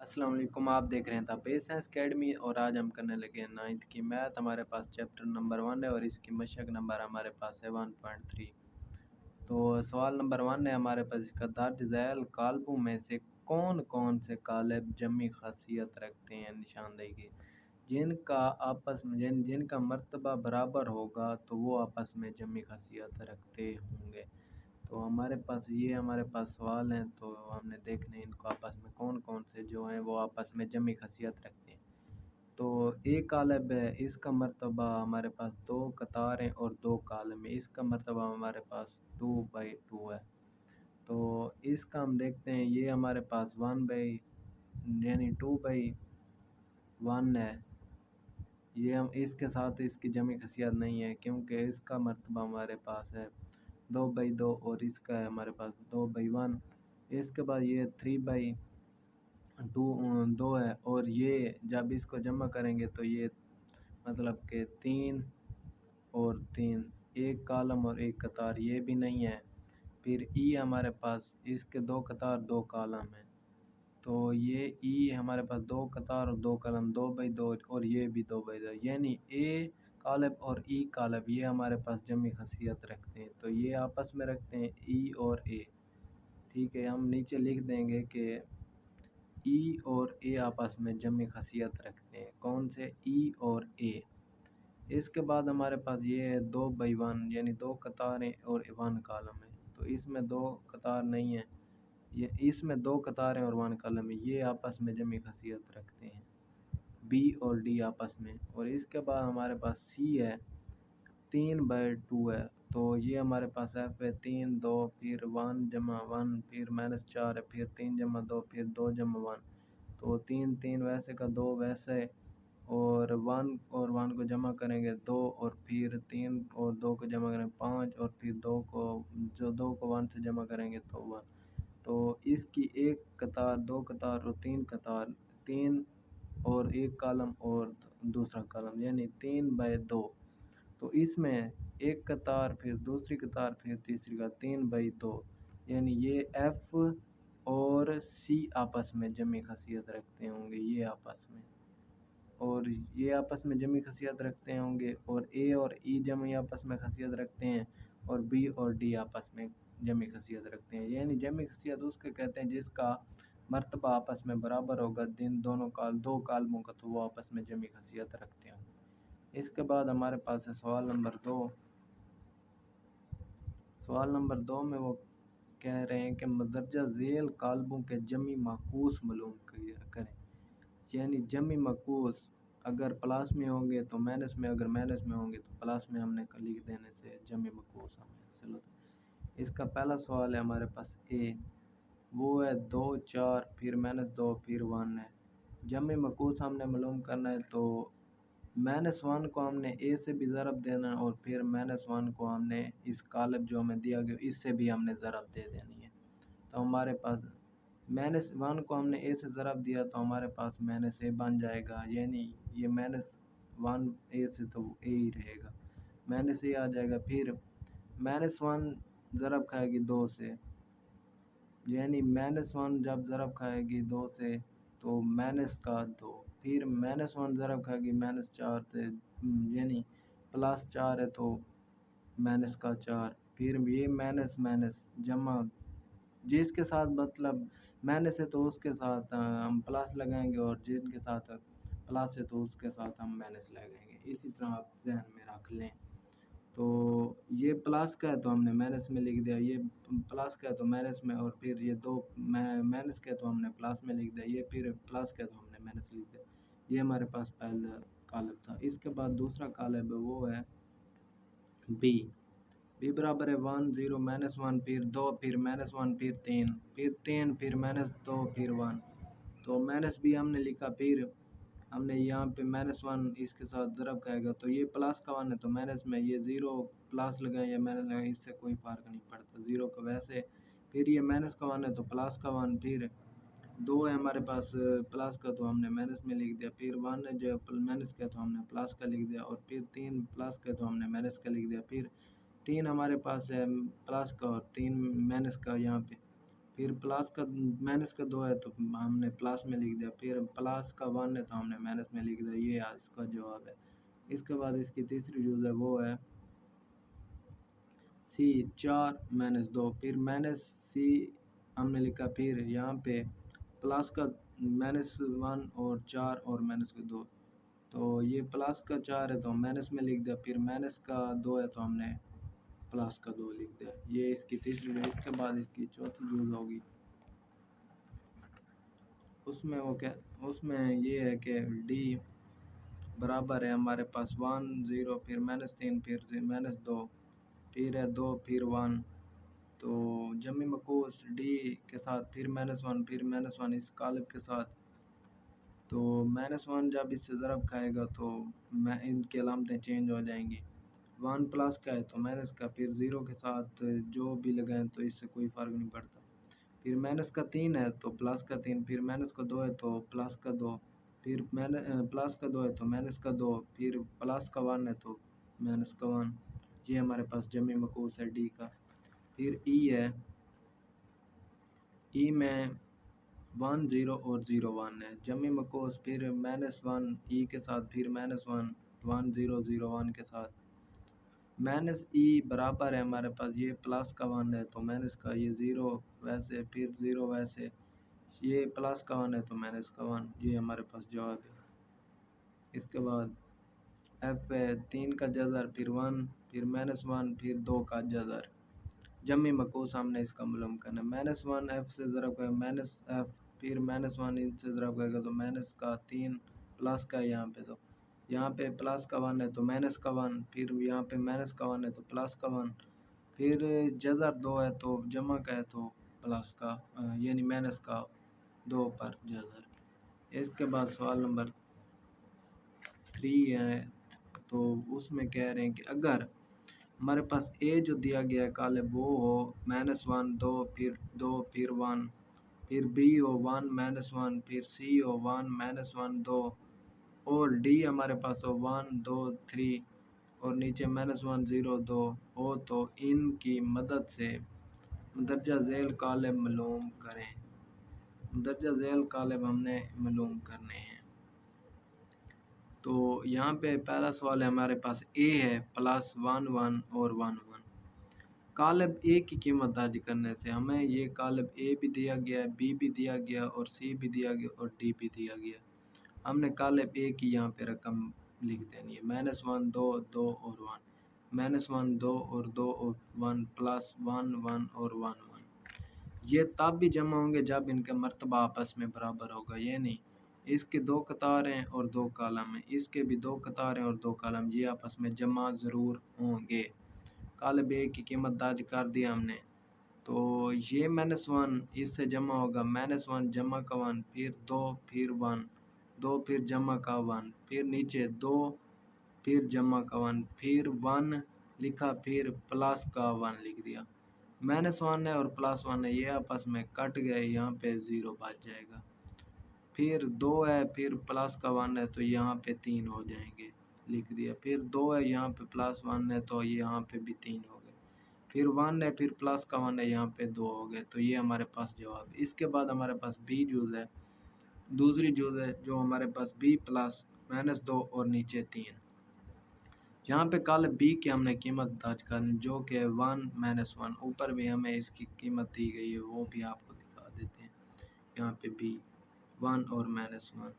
अस्सलाम वालेकुम। आप देख रहे हैं द बेस साइंस अकेडमी और आज हम करने लगे हैं 9th की मैथ। हमारे पास चैप्टर नंबर 1 है और इसकी मशक नंबर हमारे पास है 1.3। तो सवाल नंबर 1 है हमारे पास, इसका दर्ज झैल कालबों में से कौन कौन से कालब जमी खासियत रखते हैं, निशानदेही की जिनका आपस में जिनका मर्तबा बराबर होगा तो वो आपस में जमी खासियत रखते होंगे। तो हमारे पास सवाल हैं, तो हमने देखने इनको आपस में कौन कौन से जो हैं वो आपस में जमी खसियत रखते हैं। तो एक कालब है, इसका मर्तबा हमारे पास दो कतारें और दो कालम है, इसका मर्तबा हमारे पास 2/2 है। तो इसका हम देखते हैं, ये हमारे पास 2/1 है। ये हम इसके साथ इसकी जमी खसियत नहीं है क्योंकि इसका मर्तबा हमारे पास है 2/2 और इसका है हमारे पास 2/1। इसके बाद ये 3/2 है और ये जब इसको जमा करेंगे तो ये मतलब कि 3 और 3, एक कालम और एक कतार, ये भी नहीं है। फिर ई हमारे पास, इसके दो कतार दो कालम है, तो ये ई हमारे पास दो कतार और दो कलम 2/2 और ये भी 2/2, यानी ए कालब और ई कालब ये हमारे पास जमी खसियत रखते हैं। तो ये आपस में रखते हैं ई और ए। ठीक है, हम नीचे लिख देंगे कि ई और ए आपस में जमी खसियत रखते हैं। कौन से? ई और ए। इसके बाद हमारे पास ये है 2/1, यानी दो कतारें और 1 कालम है। तो इसमें दो कतार नहीं है, ये इसमें दो कतारें और 1 कलम है, ये आपस में जमी खसियत रखते हैं बी और डी आपस में। और इसके बाद हमारे पास सी है, 3/2 है। तो ये हमारे पास एफ है 3 2 फिर 1 जमा 1 फिर -4 है, फिर 3 जमा 2 फिर 2 जमा 1। तो 3 3 वैसे का 2 वैसे, और 1 को जमा करेंगे 2 और फिर 3 और 2 को जमा करेंगे 5 और फिर 2 को 1 से जमा करेंगे तो 1। तो इसकी एक कतार दो कतार और तीन कतार, 3 और एक कालम और दूसरा कालम, यानी 3/2। तो इसमें एक कतार फिर दूसरी कतार फिर तीसरी का 3/2, यानी ये एफ और सी आपस में जमी खसियत रखते होंगे, ये आपस में, और ये आपस में जमी खसियत रखते होंगे, और ए और ई जमी आपस में खसियत रखते हैं, और बी और डी आपस में जमी खसियत रखते हैं। यानी जमी खसियत उसके कहते हैं जिसका मर्तबा आपस में बराबर होगा दिन दोनों दो कालमों का, तो वो आपस में जमी खसियत रखते हैं। इसके बाद हमारे पास है सवाल नंबर 2। सवाल नंबर 2 में वो कह रहे हैं कि मदरजा झेल कालबों के जमी माकूस मालूम करें। यानी जमी माकूस अगर प्लस में होंगे तो माइनस में, अगर माइनस में होंगे तो प्लस में, हमने लिख देने से जमी माकूस हमें। चलो, इसका पहला सवाल है हमारे पास ए, वो है 2 4 फिर -2 फिर 1 है। जमी माकूस हमने मालूम करना है, तो -1 को हमने ए से भी ज़रब देना है और फिर -1 को हमने इस कालब जो हमें दिया गया इससे भी हमने ज़रब दे देनी है। तो हमारे पास -1 को हमने ए से ज़रब दिया तो हमारे पास -a बन जाएगा, यानी ये -1 ए से तो ए ही रहेगा, -a आ जाएगा। फिर -1 ज़रब खाएगी 2 से, यानी -1 जब ज़रब खाएगी 2 से तो -2, फिर -1 ज़रब खाएगी -4 से, यानी +4 है तो -4, फिर ये माइनस माइनस जमा, जिसके साथ मतलब माइनस है तो उसके साथ हम प्लस लगाएंगे, और जिनके साथ प्लस है तो उसके साथ हम माइनस लगाएंगे। इसी तरह आप ध्यान में रख लें। तो ये प्लस का है तो हमने माइनस में लिख दिया, ये प्लस का है तो माइनस में, और फिर ये दो माइनस का है तो हमने प्लस में लिख दिया, ये फिर प्लस का है तो हमने माइनस लिख दिया। ये हमारे पास पहला कालब था। इसके बाद दूसरा कालब है, वो है बी बराबर है 1 0 -1 फिर 2 फिर -1 फिर 3 फिर 3 फिर -2 फिर 1। तो माइनस भी हमने लिखा, फिर हमने यहाँ पे -1 इसके साथ ज़रब खाएगा तो ये प्लस का 1 है तो माइनस में, ये 0 प्लस लगाए या माइनस लगाए इससे कोई फ़र्क नहीं पड़ता, 0 का वैसे। फिर ये माइनस का 1 है तो प्लस का 1, फिर 2 है हमारे पास प्लस का तो हमने माइनस में लिख दिया, फिर 1 है जो माइनस का तो हमने प्लस का लिख दिया, और फिर 3 प्लस का तो हमने माइनस का लिख दिया, फिर 3 हमारे पास है प्लस का और 3 माइनस का यहाँ पे, फिर प्लस का माइनस का 2 है तो हमने प्लस में लिख दिया, फिर प्लस का 1 है तो हमने माइनस में लिख दिया। ये इसका जवाब है। इसके बाद इसकी तीसरी यूज़ है वो है सी 4 माइनस 2, फिर माइनस सी हमने लिखा, फिर यहाँ पे प्लस का -1 और 4 और माइनस का 2, तो ये प्लस का 4 है तो हम माइनस में लिख दिया, फिर माइनस का 2 है तो हमने प्लस का 2 लिख दिया। ये इसकी तीसरी यूज़। इसके बाद इसकी चौथी यूज़ होगी, उसमें ये है कि डी बराबर है हमारे पास 1 0 फिर -3 फिर -2 फिर है 2 फिर 1, तो जमी मकूस डी के साथ फिर -1 फिर -1 इस कालिब के साथ, तो -1 जब इससे ज़रब खाएगा तो मैं इनकी अलामतें चेंज हो जाएंगी। 1 प्लस का है तो माइनस का, फिर 0 के साथ जो भी लगाएं तो इससे कोई फ़र्क नहीं पड़ता। फिर माइनस का 3 है तो प्लस का 3, फिर माइनस का 2 है तो प्लस का 2, फिर प्लस का 2 है तो माइनस का 2, फिर प्लस का 1 है तो माइनस का 1। ये हमारे पास जमी मकूस है डी का। फिर ई है, ई में 1 0 और 0 1 है जमी मकूस, फिर -1 ई के साथ, फिर -1 1 0 0 1 के साथ, माइनस ई बराबर है हमारे पास ये प्लस का 1 है तो माइनस का, ये 0 वैसे फिर 0 वैसे, ये प्लस का 1 है तो माइनस का 1। ये हमारे पास जवाब है। इसके बाद एफ है 3 का जज़र, फिर 1 फिर -1 फिर 2 का जज़र, जमी मकूस हमने इसका मालूम करना है। -1 एफ से ज़रब करें माइनस एफ, फिर -1 इनसे ज़रब करेगा तो माइनस का 3 प्लस का है यहाँ पे, तो यहाँ पे प्लस का 1 है तो माइनस का 1, फिर यहाँ पे माइनस का 1 है तो प्लस का 1, फिर जज़र 2 है तो जमा का है तो प्लस का यानी माइनस का 2 पर जज़र। इसके बाद सवाल नंबर 3 है, तो उसमें कह रहे हैं कि अगर हमारे पास ए जो दिया गया है काले वो हो -1 2 फिर 2 फिर 1, फिर बी हो 1 -1 फिर सी हो 1 -1 2, और डी हमारे पास हो 1 2 3 और नीचे -1 0 2 हो, तो इनकी मदद से दर्जा झेल कालब मालूम करें। दर्जा झेल कालब हमने मालूम करने हैं। तो यहाँ पे पहला सवाल है हमारे पास ए है +1 1 और 1 1। कालब ए की कीमत दर्ज करने से हमें ये कालब ए भी दिया गया है, बी भी दिया गया और सी भी दिया गया और डी भी दिया गया। हमने कालब ए की यहाँ पे रकम लिख देनी है, -1 2 2 और 1, -1 2 और 2 और 1 +1 1 और 1 1। ये तब भी जमा होंगे जब इनका मर्तबा आपस में बराबर होगा, ये नहीं इसके 2 कतार हैं और 2 कालम हैं, इसके भी 2 कतार हैं और 2 कालम, ये आपस में जमा ज़रूर होंगे। कालब ए की कीमत दर्ज कर दिया हमने, तो ये -1 इससे जमा होगा, -1 जमा का 1 फिर 2 फिर 1 2 फिर जमा का 1 फिर नीचे 2 फिर जमा का 1 फिर 1 लिखा, फिर प्लस का 1 लिख दिया। -1 है और +1 है, ये आपस में कट गए, यहाँ पे 0 बच जाएगा। फिर 2 है फिर प्लस का 1 है तो यहाँ पे 3 हो जाएंगे, लिख दिया। फिर 2 है यहाँ पे +1 है तो यहाँ पे भी 3 हो गए। फिर 1 है फिर प्लस का 1 है यहाँ पे 2 हो गए, तो ये हमारे पास जवाब। इसके बाद हमारे पास बी जूज़ है, दूसरी जूज़ है जो हमारे पास b प्लस -2 और नीचे 3। यहाँ पे कॉलम बी की हमने कीमत दर्ज करनी जो कि 1 -1, ऊपर भी हमें इसकी कीमत दी गई है वो भी आपको दिखा देते हैं। यहाँ पे बी 1 और -1,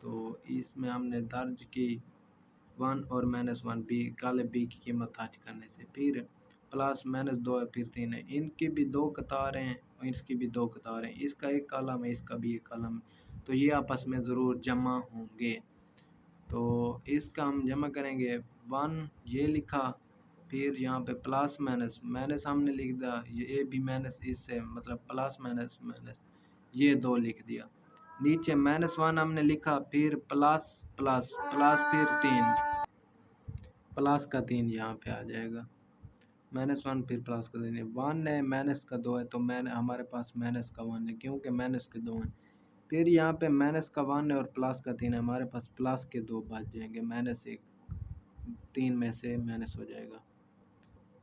तो इसमें हमने दर्ज की 1 और -1 बी काले बी की कीमत दर्ज करने से। फिर प्लस -2 है फिर 3 है, इनकी भी 2 कतारें हैं और इसकी भी 2 कतारें, इसका एक कॉलम है इसका भी एक कॉलम है, तो ये आपस में ज़रूर जमा होंगे। तो इसका हम जमा करेंगे 1 ये लिखा, फिर यहाँ पे प्लस माइनस हमने लिख दिया, ये ए भी माइनस इससे मतलब प्लस माइनस माइनस ये 2 लिख दिया। नीचे -1 हमने लिखा, फिर प्लस प्लस प्लस फिर 3 प्लस का 3 यहाँ पे आ जाएगा, -1 फिर प्लस का 3 1 है माइनस का 2 है तो मैंने हमारे पास माइनस का 1 है क्योंकि माइनस के 2 हैं। फिर यहाँ पे माइनस का 1 है और प्लस का 3 है, हमारे पास प्लस के 2 बच जाएंगे, -1 3 में से माइनस हो जाएगा।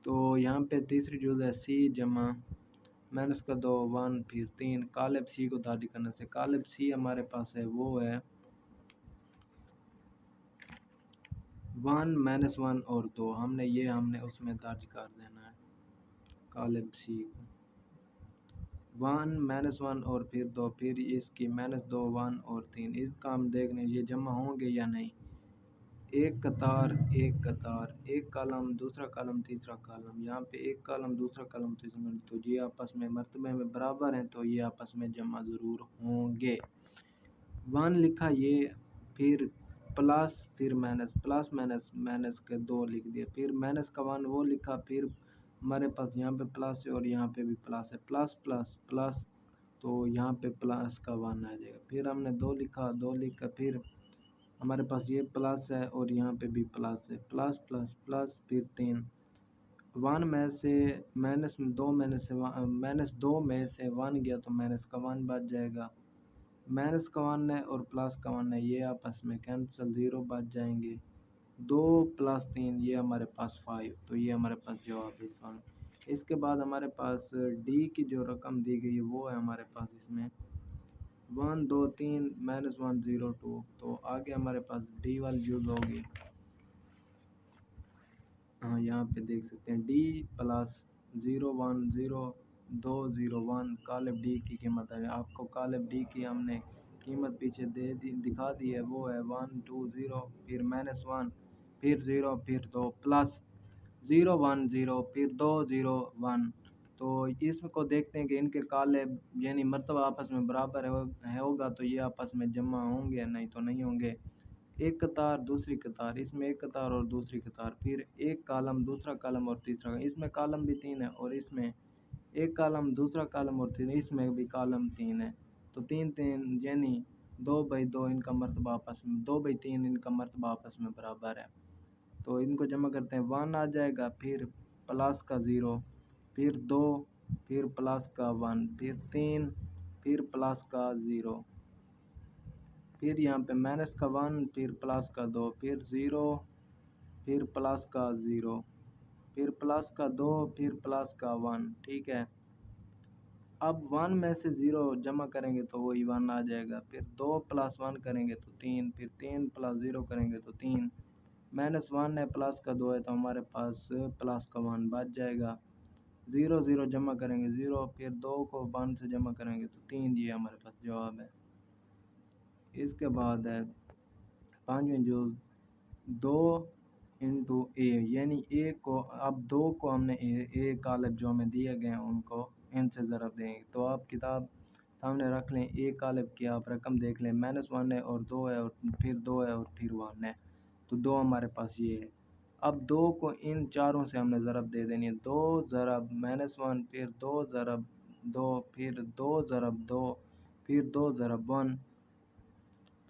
तो यहाँ पे तीसरी चीज़ है सी जमा माइनस का 2 1 फिर 3 कालब सी को दर्ज करने से कालब सी हमारे पास है वो है 1 माइनस 1 और 2 हमने उसमें दर्ज कर देना है कालब सी को 1 माइनस 1 और फिर 2 फिर इसकी माइनस 2 1 और 3 इसका हम देख लें ये जमा होंगे या नहीं। एक कतार एक कॉलम दूसरा कॉलम तीसरा कॉलम यहाँ पे एक कॉलम दूसरा कॉलम तीसरा कॉलम तो ये आपस में मर्तबे में बराबर हैं तो ये आपस में जमा ज़रूर होंगे। 1 लिखा ये फिर प्लस फिर माइनस प्लस माइनस माइनस के 2 लिख दिया फिर माइनस का 1 वो लिखा फिर हमारे पास यहाँ पे प्लस है और यहाँ पे भी प्लस है प्लस प्लस प्लस तो यहाँ पे प्लस का 1 आ जाएगा फिर हमने 2 लिखा 2 लिख कर फिर हमारे पास ये प्लस है और यहाँ पे भी प्लस है प्लस प्लस प्लस फिर 3 1 में से माइनस 2 माइनस 2 में से 1 गया तो माइनस का 1 बच जाएगा माइनस का 1 है और प्लस का 1 है ये आपस में कैंसिल 0 बच जाएंगे 2 प्लस 3 ये हमारे पास 5 तो ये हमारे पास जवाब है सॉल्व। इसके बाद हमारे पास डी की जो रकम दी गई है वो है हमारे पास इसमें 1 2 3 माइनस 1 0 2 तो आगे हमारे पास डी वाली यूज़ होगी। हाँ यहाँ पे देख सकते हैं डी प्लस 0 1 0 2 0 1 कालब डी की कीमत है आपको कालब डी की हमने कीमत पीछे दिखा दी है वो है 1 2 0 फिर माइनस 1 फिर 0 फिर 2 प्लस 0 1 0 फिर 2 0 1 तो इसको देखते हैं कि इनके कालब यानी मरतबा आपस में बराबर होगा तो ये आपस में जमा होंगे नहीं तो नहीं होंगे। एक कतार दूसरी कतार इसमें एक कतार और दूसरी कतार फिर एक कॉलम दूसरा कॉलम और तीसरा इसमें कॉलम भी 3 है और इसमें एक कॉलम दूसरा कॉलम और 3 इसमें भी कॉलम 3 है तो 3 3 यानी 2/2 इनका मरतबा आपस में 2/3 इनका मरतबा आपस में बराबर है तो इनको जमा करते हैं 1 आ जाएगा फिर प्लस का 0 फिर 2 फिर प्लस का 1 फिर 3 फिर प्लस का 0 फिर यहाँ पे माइनस का 1 फिर प्लस का 2 फिर 0 फिर प्लस का 0 फिर प्लस का 2 फिर प्लस का 1 ठीक है। अब 1 में से 0 जमा करेंगे तो वही 1 आ जाएगा फिर 2 प्लस 1 करेंगे तो 3 फिर 3 प्लस 0 करेंगे तो 3 माइनस 1 है प्लस का 2 है तो हमारे पास प्लस का 1 बच जाएगा 0 0 जमा करेंगे 0 फिर 2 को 1 से जमा करेंगे तो 3 ये हमारे पास जवाब है। इसके बाद है पाँचवें जो 2 इंटू ए यानी ए को अब 2 को हमने ए कालब जो हमें दिए गए हैं उनको इनसे ज़रब देंगे तो आप किताब सामने रख लें ए कालब की आप रकम देख लें माइनस 1 है और 2 है और फिर 2 है और फिर 1 है तो 2 हमारे पास ये है। अब 2 को इन चारों से हमने ज़रब दे देनी है 2 ज़रब माइनस 1 फिर 2 ज़रब 2 फिर 2 ज़रब 2 फिर 2 ज़रब 1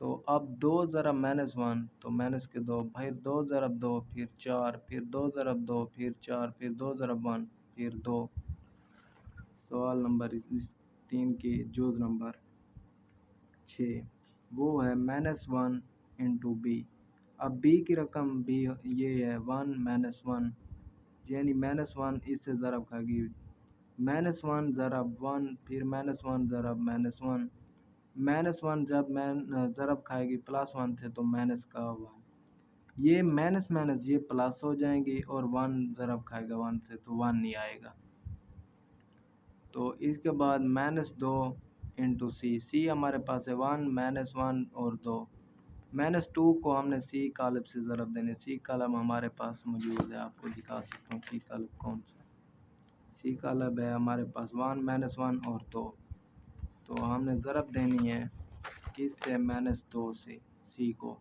तो अब 2 ज़रब माइनस 1 तो माइनस के 2 फिर 2 ज़रब 2 फिर 4 फिर 2 ज़रब 2 फिर 4 फिर 2 ज़रब 1 फिर 2। सवाल नंबर 3 की जूज़ नंबर 6 वो है माइनस 1 इंटू बी। अब बी की रकम बी ये है 1 माइनस 1 यानी माइनस 1 इससे ज़रब खाएगी माइनस 1 ज़रब 1 फिर माइनस 1 ज़रब माइनस 1 माइनस 1 जब ज़रब खाएगी प्लस 1 से तो माइनस का 1 ये माइनस माइनस ये प्लस हो जाएंगी और 1 ज़रब खाएगा 1 से तो 1 नहीं आएगा। तो इसके बाद माइनस 2 इंटू सी हमारे पास है 1 माइनस 1 और 2 माइनस 2 को हमने सी कालब से ज़रब देने सी कालब हमारे पास मौजूद है आपको दिखा सकता हूँ सी कालब कौन सा सी कालब है हमारे पास 1 माइनस 1 और 2 तो हमने ज़रब देनी है किससे माइनस 2 से सी को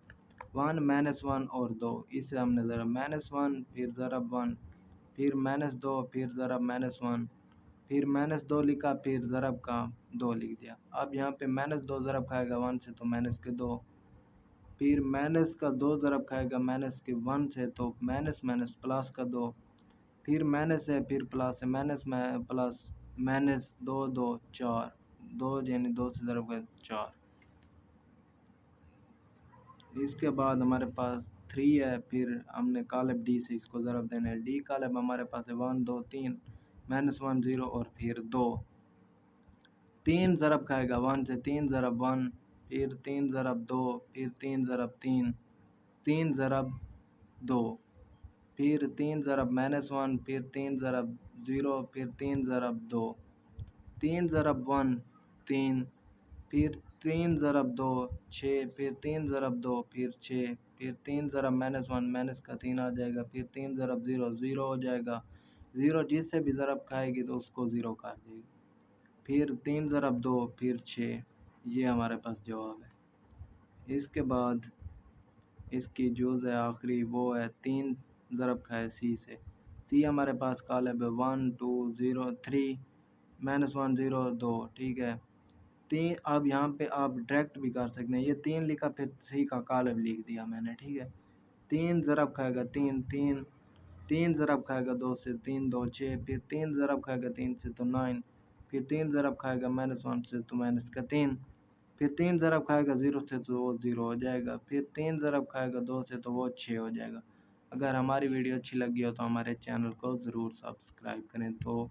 1 माइनस 1 और 2 इससे हमने ज़रब माइनस 1 फिर ज़रब 1 फिर माइनस 2 फिर ज़रब माइनस 1 फिर माइनस 2 लिखा फिर ज़रब का 2 लिख दिया। अब यहाँ पे माइनस 2 ज़रब खाएगा 1 से तो माइनस के 2 फिर माइनस का 2 ज़रब खाएगा माइनस के 1 से तो माइनस माइनस प्लस का 2 फिर माइनस है फिर प्लस है माइनस प्लस माइनस 2 2 4 2 यानी 2 से ज़रब का 4। इसके बाद हमारे पास 3 है फिर हमने कालब डी से इसको ज़रब देना है डी कालब हमारे पास है 1 2 3 माइनस 1 0 और फिर 2 तीन ज़रब खाएगा 1 से, 3 ज़रब 1, फिर 3 ज़रब 2, फिर 3 ज़रब 3, 3 ज़रब 2, फिर 3 ज़रब -1, फिर 3 ज़रब 0, फिर 3 ज़रब 2, 3 ज़रब 1 3, फिर 3 ज़रब 2 6, फिर 3 ज़रब 2 फिर 6, फिर 3 ज़रब -1 माइनस का 3 आ जाएगा, फिर 3 ज़रब 0 0 हो जाएगा। 0 जिससे भी ज़रब खाएगी तो उसको 0 कर देगी। फिर 3 ज़रब 2 फिर 6, ये हमारे पास जवाब है। इसके बाद इसकी जुज़ है आखिरी, वो है 3 ज़रब खाए सी से। सी हमारे पास कालब है 1 2 0 3 -1 0 2, ठीक है। तीन, अब यहाँ पे आप डायरेक्ट भी कर सकते हैं, ये 3 लिखा फिर सी का कालब लिख दिया मैंने, ठीक है। 3 ज़रब खाएगा 3 3, 3 ज़रब खाएगा 2 से, 3 2 6, फिर 3 ज़रब खाएगा 3 से तो 9, फिर 3 ज़रब खाएगा -1 से तो माइनस का 3, फिर 3 ज़रब खाएगा 0 से तो वो 0 हो जाएगा, फिर 3 ज़रब खाएगा 2 से तो वो 6 हो जाएगा। अगर हमारी वीडियो अच्छी लगी हो तो हमारे चैनल को ज़रूर सब्सक्राइब करें। तो